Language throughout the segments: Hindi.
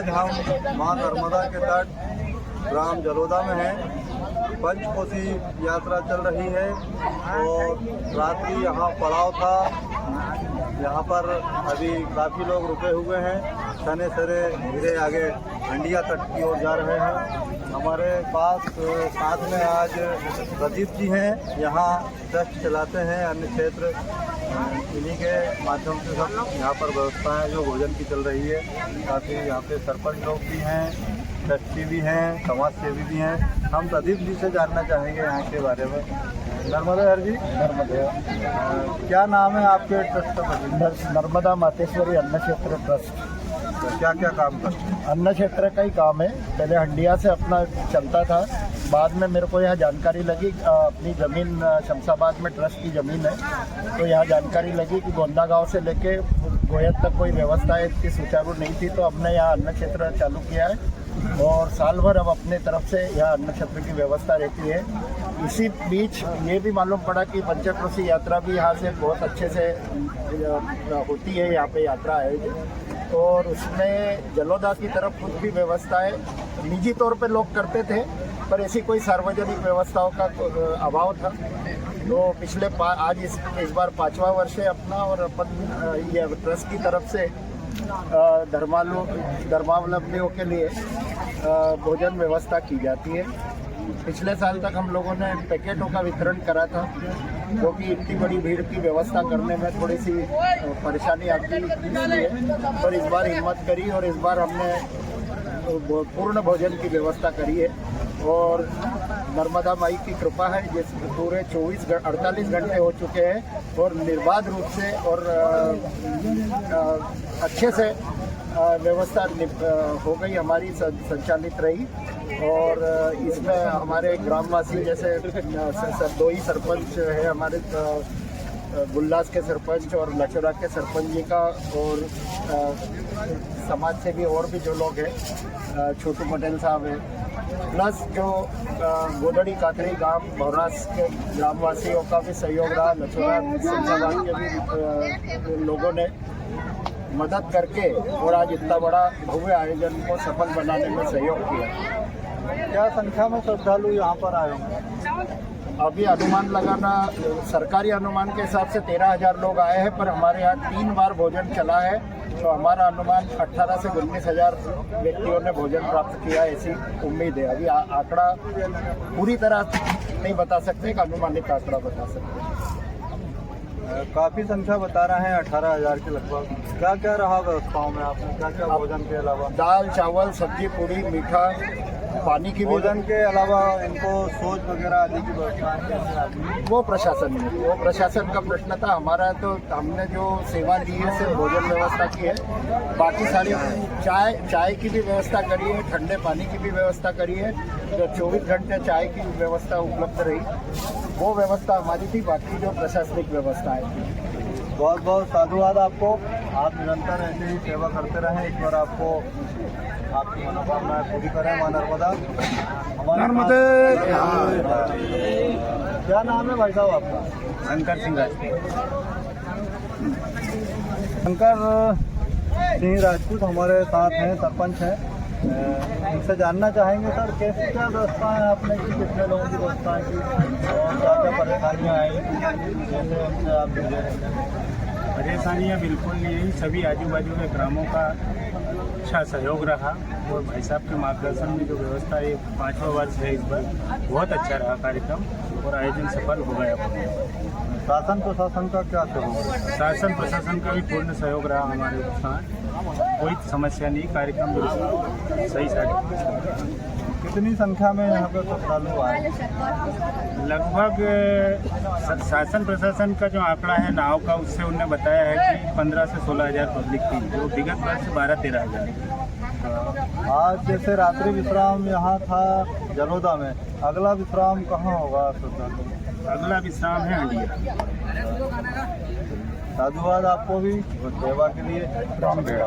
आज हम मां नर्मदा के तट ग्राम जलोदा में हैं। पंचकोसी यात्रा चल रही है और रात्रि यहाँ पड़ाव था। यहाँ पर अभी काफ़ी लोग रुके हुए हैं। सने सरे धीरे आगे हंडिया तट की ओर जा रहे हैं। हमारे पास साथ में आज प्रदीप जी हैं, यहाँ ट्रस्ट चलाते हैं। अन्य क्षेत्र इन्हीं के माध्यम से सब यहाँ पर व्यवस्था है जो भोजन की चल रही है। काफ़ी यहाँ पे सरपंच लोग भी हैं, ट्रस्टी भी हैं, समाज सेवी भी हैं। हम प्रदीप जी से जानना चाहेंगे यहाँ के बारे में। नर्मदा हर जी, नर्मदा क्या नाम है आपके ट्रस्ट का? नर्मदा मातेश्वरी अन्न क्षेत्र ट्रस्ट। क्या क्या काम करते हैं? अन्न क्षेत्र का ही काम है। पहले हंडिया से अपना चलता था, बाद में मेरे को यहाँ जानकारी लगी, अपनी ज़मीन शमशाबाद में ट्रस्ट की ज़मीन है, तो यहाँ जानकारी लगी कि गोंदा गांव से लेके गोयत तक कोई व्यवस्था इतनी सुचारू नहीं थी, तो हमने यहाँ अन्न क्षेत्र चालू किया है और साल भर अब अपने तरफ से यहाँ अन्न क्षेत्र की व्यवस्था रहती है। इसी बीच ये भी मालूम पड़ा कि पंचक्रोशी यात्रा भी यहाँ से बहुत अच्छे से होती है, यहाँ पे यात्रा आयोजित, और उसमें जलोदा की तरफ कुछ भी व्यवस्था है। निजी तौर पे लोग करते थे पर ऐसी कोई सार्वजनिक व्यवस्थाओं का अभाव था। तो पिछले आज इस बार 5वां वर्ष है अपना, और अपन ये ट्रस्ट की तरफ से धर्मावलंबियों के लिए भोजन व्यवस्था की जाती है। पिछले साल तक हम लोगों ने पैकेटों का वितरण करा था, क्योंकि इतनी बड़ी भीड़ की व्यवस्था करने में थोड़ी सी परेशानी आती इसलिए, पर इस बार हिम्मत करी और इस बार हमने पूर्ण भोजन की व्यवस्था करी है। और नर्मदा माई की कृपा है, जिस पूरे 48 घंटे हो चुके हैं और निर्बाध रूप से और अच्छे से व्यवस्था हो गई, हमारी संचालित रही। और इसमें हमारे ग्रामवासी जैसे 2 ही सरपंच है हमारे, गुल्लास के सरपंच और लचोरा के सरपंच जी का, और समाज से भी और भी जो लोग हैं, छोटू पटेल साहब हैं, प्लस जो गोदड़ी कातरी गांव भवरास के ग्रामवासियों का भी सहयोग रहा। लचोरा शमशाबाद के भी लोगों ने मदद करके और आज इतना बड़ा भव्य आयोजन को सफल बनाने में सहयोग किया। क्या संख्या में श्रद्धालु यहाँ पर आए होंगे? अभी अनुमान लगाना, सरकारी अनुमान के हिसाब से 13,000 लोग आए हैं, पर हमारे यहाँ 3 बार भोजन चला है, तो हमारा अनुमान 18 से 19,000 व्यक्तियों ने भोजन प्राप्त किया, ऐसी उम्मीद है। अभी आंकड़ा पूरी तरह नहीं बता सकते, एक अनुमानित आंकड़ा बता सकते हैं। काफ़ी संख्या बता रहे हैं 18,000 के लगभग। क्या क्या रहा व्यवस्थाओं में आपने, क्या क्या भोजन के अलावा? दाल, चावल, सब्जी, पूरी, मीठा, पानी की भोजन के अलावा इनको सोच वगैरह आदि की व्यवस्था वो प्रशासन का प्रश्न था। हमारा तो हमने जो सेवा दी है सिर्फ भोजन व्यवस्था की है, बाकी सारी चाय की भी व्यवस्था करी है, ठंडे पानी की भी व्यवस्था करी है, जो 24 घंटे चाय की व्यवस्था उपलब्ध रही, वो व्यवस्था हमारी थी। बाकी जो प्रशासनिक व्यवस्थाएं थी। बहुत बहुत साधुवाद आपको। आप निरंतर ऐसे ही सेवा करते रहें, ईश्वर आपको आपकी मनोकामनाएं पूरी करें। मां नर्मदा। नर्मदे। क्या नाम है भाई साहब आपका? शंकर सिंह राजपूत हमारे साथ हैं, सरपंच हैं। इनसे जानना चाहेंगे सर, कैसी क्या व्यवस्था है आपने की, कितने लोगों की व्यवस्था की और क्या क्या परेशानियाँ आई, जैसे उनसे आप परेशानियाँ बिल्कुल नहीं हुई। सभी आजू बाजू के ग्रामों का अच्छा सहयोग रहा, और भाई साहब के मार्गदर्शन में जो व्यवस्था, ये 5वां वर्ष है इस बार, बहुत अच्छा रहा कार्यक्रम और आयोजन सफल हो गया। शासन प्रशासन का क्या सहयोग? शासन प्रशासन का भी पूर्ण सहयोग रहा हमारे साथ, कोई समस्या नहीं, कार्यक्रम बिल्कुल सही साथ। कितनी संख्या में यहाँ पर श्रद्धालु आए? लगभग शासन प्रशासन का जो आंकड़ा है नाव का, उससे उन्होंने बताया है कि 15 से 16,000 पब्लिक थी, जो विगत वर्ष 12-13,000। आज जैसे रात्रि विश्राम यहाँ था जलोदा में, अगला विश्राम कहाँ होगा श्रद्धालु? अगला विश्राम है हंडिया। साधुवाद आपको भी सेवा के लिए। राम बेड़ा,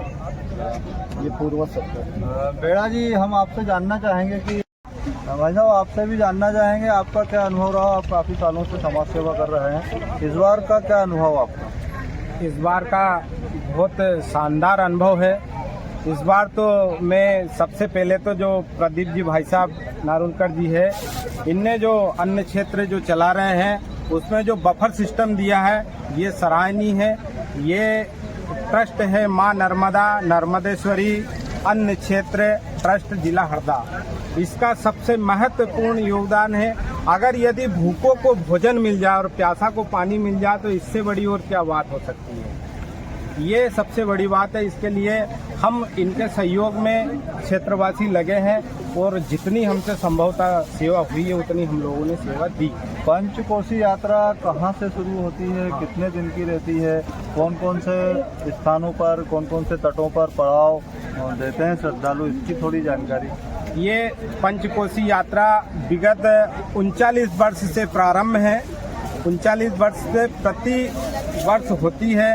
ये पूर्व सत्य। बेड़ा जी, हम आपसे जानना चाहेंगे कि भाई साहब, आपसे भी जानना चाहेंगे आपका क्या अनुभव रहा? आप काफ़ी सालों से समाज सेवा कर रहे हैं, इस बार का क्या अनुभव आपका? इस बार का बहुत शानदार अनुभव है। इस बार तो मैं सबसे पहले तो जो प्रदीप जी भाई साहब नारुलकर जी है, इनने जो अन्य क्षेत्र जो चला रहे हैं उसमें जो बफर सिस्टम दिया है ये सराहनीय है। ये ट्रस्ट है माँ नर्मदा नर्मदेश्वरी अन्न क्षेत्र ट्रस्ट जिला हरदा। इसका सबसे महत्वपूर्ण योगदान है। अगर यदि भूखों को भोजन मिल जाए और प्यासा को पानी मिल जाए तो इससे बड़ी और क्या बात हो सकती है। ये सबसे बड़ी बात है। इसके लिए हम इनके सहयोग में क्षेत्रवासी लगे हैं और जितनी हमसे संभवतः सेवा हुई है उतनी हम लोगों ने सेवा दी। पंचकोशी यात्रा कहाँ से शुरू होती है, कितने दिन की रहती है, कौन कौन से स्थानों पर, कौन कौन से तटों पर पड़ाव देते हैं श्रद्धालु, इसकी थोड़ी जानकारी। ये पंचकोशी यात्रा विगत 39 वर्ष से प्रारंभ है। 39 वर्ष से प्रति वर्ष होती है।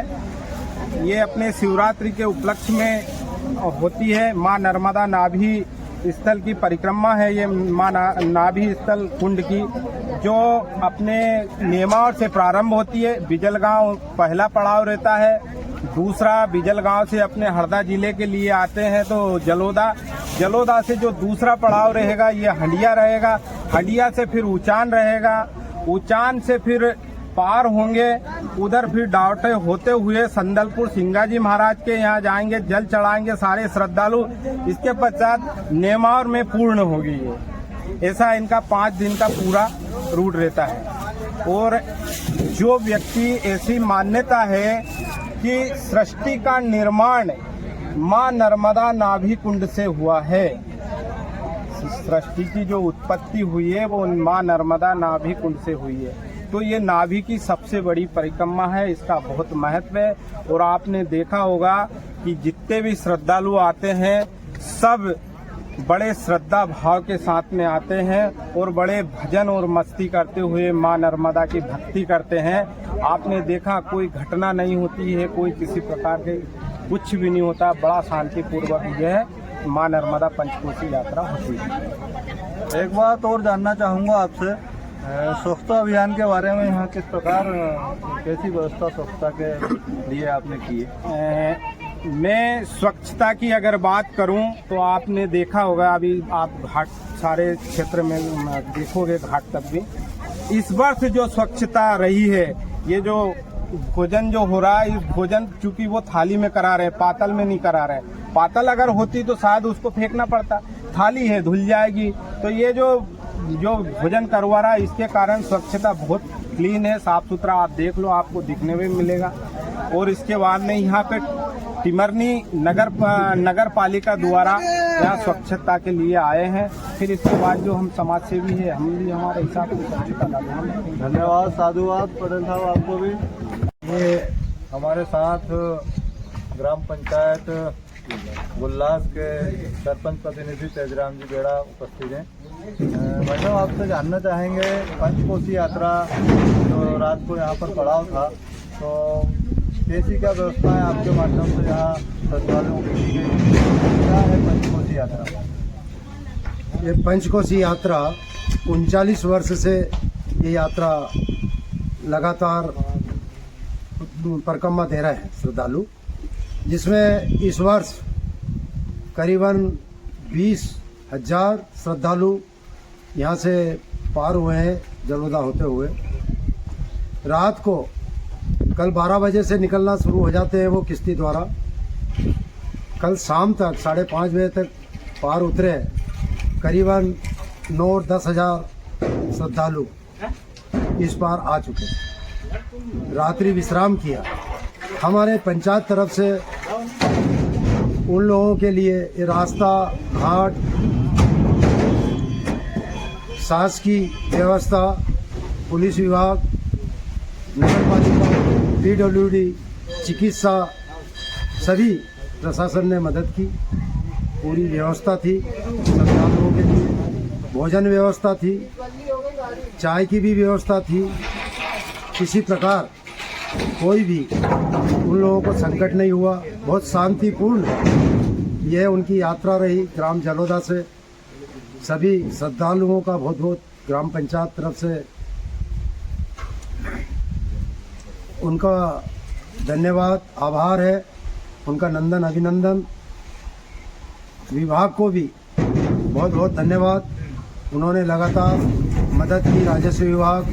ये अपने शिवरात्रि के उपलक्ष्य में होती है। माँ नर्मदा नाभि स्थल की परिक्रमा है ये माँ नाभि स्थल कुंड की, जो अपने नेमावर से प्रारंभ होती है। बिजलगांव पहला पड़ाव रहता है, दूसरा बिजलगांव से अपने हरदा जिले के लिए आते हैं तो जलोदा से जो दूसरा पड़ाव रहेगा ये हंडिया रहेगा। हंडिया से फिर उचान रहेगा, उचान से फिर पार होंगे, उधर फिर डावटे होते हुए संदलपुर सिंगाजी महाराज के यहाँ जाएंगे, जल चढ़ाएंगे सारे श्रद्धालु। इसके पश्चात नेमावर में पूर्ण होगी ये। ऐसा इनका 5 दिन का पूरा रूट रहता है। और जो व्यक्ति ऐसी मान्यता है कि सृष्टि का निर्माण माँ नर्मदा नाभि कुंड से हुआ है, सृष्टि की जो उत्पत्ति हुई है वो माँ नर्मदा नाभि कुंड से हुई है, तो ये नाभि की सबसे बड़ी परिक्रमा है। इसका बहुत महत्व है। और आपने देखा होगा कि जितने भी श्रद्धालु आते हैं सब बड़े श्रद्धा भाव के साथ में आते हैं और बड़े भजन और मस्ती करते हुए माँ नर्मदा की भक्ति करते हैं। आपने देखा कोई घटना नहीं होती है, कोई किसी प्रकार के कुछ भी नहीं होता, बड़ा शांतिपूर्वक यह माँ नर्मदा पंचकोशी यात्रा होती है। एक बात और जानना चाहूँगा आपसे, स्वच्छता अभियान के बारे में यहाँ किस प्रकार कैसी व्यवस्था स्वच्छता के लिए आपने की है? मैं स्वच्छता की अगर बात करूं तो आपने देखा होगा, अभी आप घाट सारे क्षेत्र में देखोगे, घाट तक भी इस वर्ष जो स्वच्छता रही है, ये जो भोजन जो हो रहा है, इस भोजन चूंकि वो थाली में करा रहे, पातल में नहीं करा रहे। पातल अगर होती तो शायद उसको फेंकना पड़ता, थाली है धुल जाएगी। तो ये जो भोजन करवा रहा है इसके कारण स्वच्छता बहुत क्लीन है, साफ सुथरा। आप देख लो, आपको दिखने में मिलेगा। और इसके बाद में यहाँ पे टिमरनी नगर पालिका द्वारा यहाँ स्वच्छता के लिए आए हैं। फिर इसके बाद जो हम समाज सेवी है, हम भी हमारे हिसाब से स्वच्छता का धन्यवाद, साधुवाद पटेल साहब आपको भी। ये हमारे साथ ग्राम पंचायत गुल्लास के सरपंच प्रतिनिधि तेजराम जी बेड़ा उपस्थित हैं। मैडम, आपसे जानना चाहेंगे, पंचकोशी यात्रा जो रात को यहाँ पर पड़ाव था, तो कैसी क्या व्यवस्था है आपके माध्यम से यहाँ श्रद्धालुओं की की गई? क्या है पंचकोशी यात्रा? ये पंचकोशी यात्रा 39 वर्ष से ये यात्रा लगातार परिक्रमा दे रहे हैं श्रद्धालु, जिसमें इस वर्ष करीबन 20,000 श्रद्धालु यहाँ से पार हुए हैं जलोदा होते हुए। रात को कल 12 बजे से निकलना शुरू हो जाते हैं वो किश्ती द्वारा। कल शाम तक 5:30 बजे तक पार उतरे। करीबन 9-10 हज़ार श्रद्धालु इस पार आ चुके हैं। रात्रि विश्राम किया। हमारे पंचायत तरफ से उन लोगों के लिए ये रास्ता, घाट, शासकीय व्यवस्था, पुलिस विभाग, नगर पालिका, PWD, चिकित्सा, सभी प्रशासन ने मदद की। पूरी व्यवस्था थी श्रद्धालुओं के लिए, भोजन व्यवस्था थी, चाय की भी व्यवस्था थी। किसी प्रकार कोई भी उन लोगों को संकट नहीं हुआ। बहुत शांतिपूर्ण यह उनकी यात्रा रही। ग्राम जलोदा से सभी श्रद्धालुओं का बहुत बहुत ग्राम पंचायत तरफ से उनका धन्यवाद, आभार है, उनका नंदन अभिनंदन। विभाग को भी बहुत बहुत धन्यवाद। उन्होंने लगातार मदद की। राजस्व विभाग,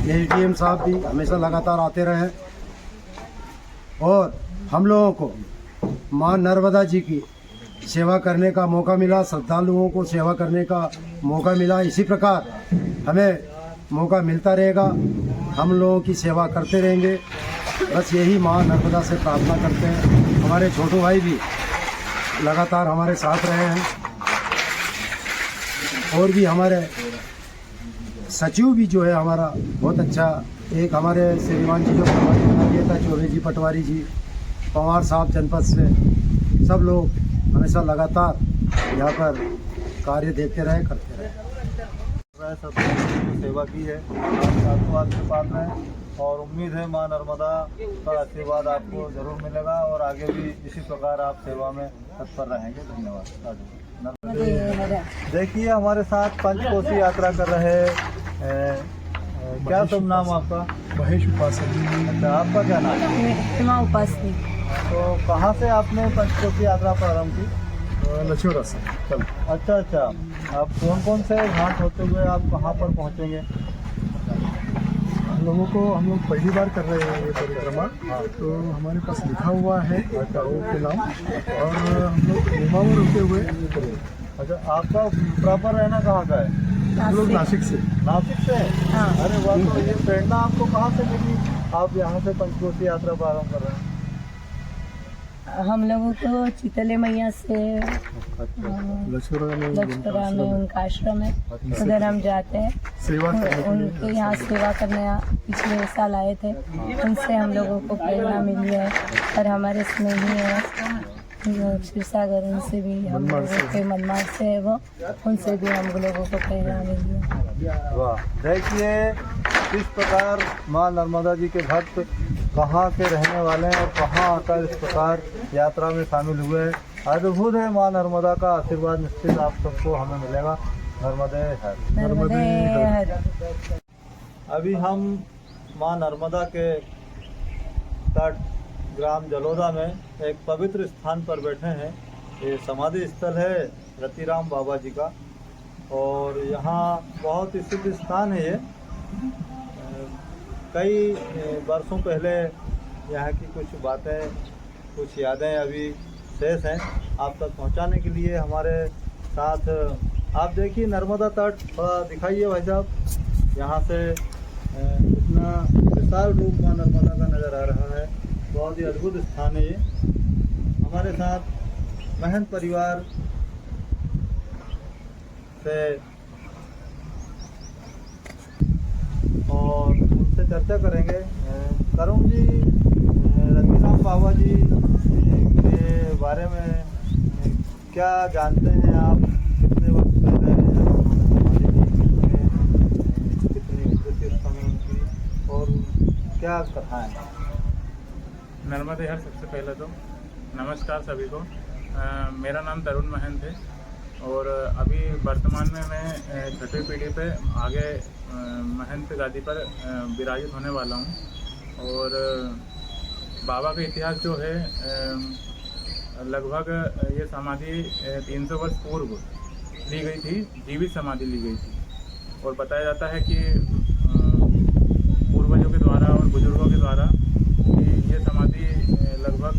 एसडीएम साहब भी हमेशा लगातार आते रहे और हम लोगों को मां नर्मदा जी की सेवा करने का मौका मिला, श्रद्धालुओं को सेवा करने का मौका मिला। इसी प्रकार हमें मौका मिलता रहेगा, हम लोगों की सेवा करते रहेंगे। बस यही मां नर्मदा से प्रार्थना करते हैं। हमारे छोटू भाई भी लगातार हमारे साथ रहे हैं और भी हमारे सचिव भी जो है हमारा बहुत अच्छा, एक हमारे श्रीमान जी जो पटवारी बना दिया था, चौबे जी पटवारी जी, पवार साहब जनपद से, सब लोग हमेशा लगातार यहाँ पर कार्य देखते रहे, करते रहे। सब सेवा की है, आपको आपके पास में, और उम्मीद है मां नर्मदा का आशीर्वाद आपको जरूर मिलेगा और आगे भी इसी प्रकार आप सेवा में तत्पर रहेंगे। धन्यवाद। देखिए हमारे साथ पंचकोशी यात्रा कर रहे क्या शुभ नाम आपका? महेश उपासनी। अच्छा, आपका क्या नाम है? हिमा उपासनी। तो कहाँ से आपने पंचकोशी यात्रा प्रारंभ की? लछोरा से कल। अच्छा अच्छा, आप कौन कौन से घाट होते हुए आप कहाँ पर पहुँचेंगे? हम लोग पहली बार कर रहे हैं ये परिक्रमा, तो हमारे पास लिखा हुआ है गाँव के नाम, और हम लोग नेमावर होते हुए करेंगे। अच्छा, आपका प्रॉपर रहना कहाँ का है? हम लोग नासिक से। नासिक से? हाँ। अरे वाह, तो ये प्रेरणा आपको कहाँ से मिली, आप यहाँ से पंचकोशी यात्रा प्रारंभ कर रहे हैं? हम लोगों को चितले मैया से लछोरा में उनका आश्रम है, उधर हम जाते हैं सेवा उनके यहाँ सेवा करने पिछले साल आए थे। उनसे हम लोगों को प्रेरणा मिली है और हमारे स्नेही है क्षीरसागर, उनसे भी हम लोगों के मनमार से है वो, उनसे भी हम लोगों को प्रेरणा मिली है। वाह, देखिए किस प्रकार माँ नर्मदा जी के भक्त कहाँ के रहने वाले हैं और कहाँ आकर इस प्रकार यात्रा में शामिल हुए हैं। अद्भुत है, माँ नर्मदा का आशीर्वाद निश्चित आप सबको हमें मिलेगा। नर्मदे हर। नर्मदे हर। अभी हम माँ नर्मदा के तट ग्राम जलोदा में एक पवित्र स्थान पर बैठे हैं। ये समाधि स्थल है रतिराम बाबा जी का, और यहाँ बहुत स्थित स्थान है ये। कई वर्षों पहले यहाँ की कुछ बातें, कुछ यादें अभी शेष हैं आप तक पहुँचाने के लिए हमारे साथ। आप देखिए नर्मदा तट थोड़ा दिखाइए भाई साहब, यहाँ से इतना विशाल रूप माँ नर्मदा का नज़र आ रहा है। बहुत ही अद्भुत स्थान है ये। हमारे साथ महंत परिवार से और उनसे चर्चा करेंगे। करुण जी, रतिराम बाबा जी के बारे में क्या जानते हैं आप? कितने वक्त पहले कितनी उन्नति उस समय उनकी, और क्या कथाएं? नर्मदे हर। सबसे पहले तो नमस्कार सभी को। मेरा नाम तरुण महंत है और अभी वर्तमान में मैं छठी पीढ़ी पे आगे महंत गादी पर विराजित होने वाला हूँ। और बाबा का इतिहास जो है, लगभग ये समाधि 300 वर्ष पूर्व ली गई थी, जीवित समाधि ली गई थी। और बताया जाता है कि पूर्वजों के द्वारा और बुजुर्गों के द्वारा कि ये समाधि लगभग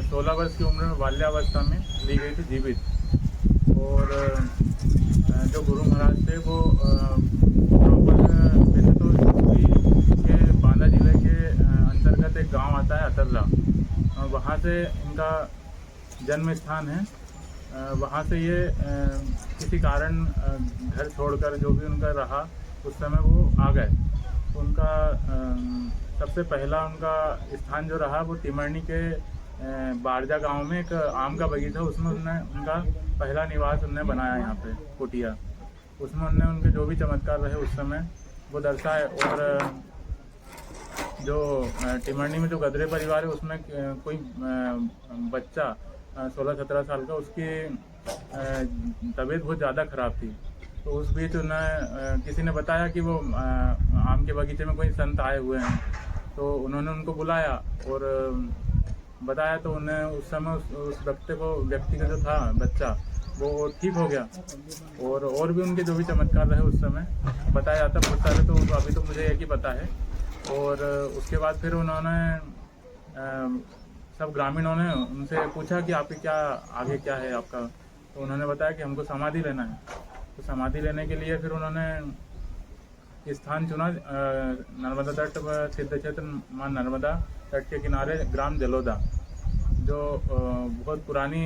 16 वर्ष की उम्र में बाल्यावस्था में ली गई थी जीवित। और जो गुरु महाराज थे वो वैसे तो यूपी के बांदा जिले के अंतर्गत एक गांव आता है अतरला, वहाँ से इनका जन्म स्थान है। वहाँ से ये किसी कारण घर छोड़कर जो भी उनका रहा उस समय वो आ गए। उनका सबसे पहला उनका स्थान जो रहा वो टिमरनी के बारजा गांव में एक आम का बगीचा, उसमें उनका पहला निवास उन्होंने बनाया यहाँ पे कुटिया। उसमें उन्होंने उनके जो भी चमत्कार रहे उस समय वो दर्शाए। और जो टिमरनी में जो गदरे परिवार है उसमें कोई बच्चा 16-17 साल का, उसकी तबीयत बहुत ज़्यादा ख़राब थी। तो उस बीच उन्हें किसी ने बताया कि वो आम के बगीचे में कोई संत आए हुए हैं। तो उन्होंने उनको बुलाया और बताया तो उन्हें उस समय उस व्यक्ति का जो था बच्चा वो ठीक हो गया। और भी उनके जो भी चमत्कार रहे उस समय बताया जाता बहुत सारे, तो अभी तो मुझे एक ही पता है। और उसके बाद फिर उन्होंने सब ग्रामीणों ने उनसे पूछा कि आपके क्या आगे क्या है आपका, तो उन्होंने बताया कि हमको समाधि लेना है। तो समाधि लेने के लिए फिर उन्होंने स्थान चुना नर्मदा तट सिद्ध क्षेत्र मां नर्मदा तट के किनारे ग्राम जलोदा, जो बहुत पुरानी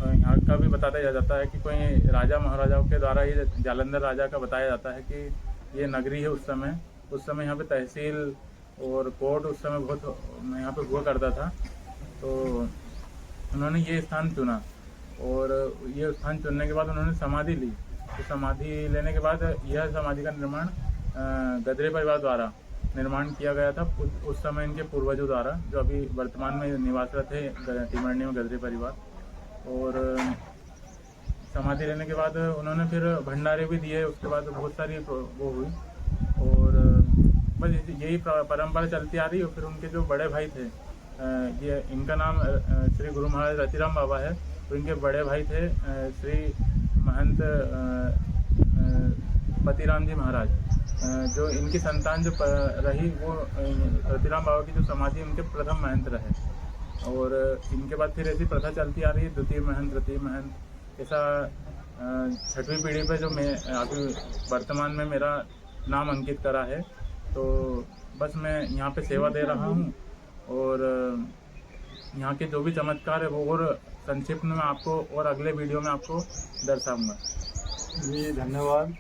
यहाँ का भी बताया जाता है कि कोई राजा महाराजाओं के द्वारा ये जालंधर राजा का बताया जाता है कि ये नगरी है। उस समय यहाँ पे तहसील और कोर्ट उस समय बहुत यहाँ पे हुआ करता था। तो उन्होंने ये स्थान चुना और ये स्थान चुनने के बाद उन्होंने समाधि ली। तो समाधि लेने के बाद यह समाधि का निर्माण गदरे परिवार द्वारा निर्माण किया गया था। उस समय इनके पूर्वजों द्वारा, जो अभी वर्तमान में निवासरत है टिमरनी में गदरे परिवार। और समाधि लेने के बाद उन्होंने फिर भंडारे भी दिए। उसके बाद बहुत सारी वो हुई और बस यही परंपरा चलती आ रही है। फिर उनके जो बड़े भाई थे, ये इनका नाम श्री गुरु महाराज रतिराम बाबा है। तो इनके बड़े भाई थे श्री महंत पतिराम जी महाराज, जो इनकी संतान जो रही वो रतिराम बाबा की जो समाधि उनके प्रथम महंत रहे। और इनके बाद फिर ऐसी प्रथा चलती आ रही है, द्वितीय महंत तृतीय महंत, ऐसा 6वीं पीढ़ी पे जो मैं अभी वर्तमान में मेरा नाम अंकित करा है। तो बस मैं यहाँ पे सेवा दे रहा हूँ और यहाँ के जो भी चमत्कार है वो और संक्षिप्त में आपको और अगले वीडियो में आपको दर्शाऊंगा। जी धन्यवाद।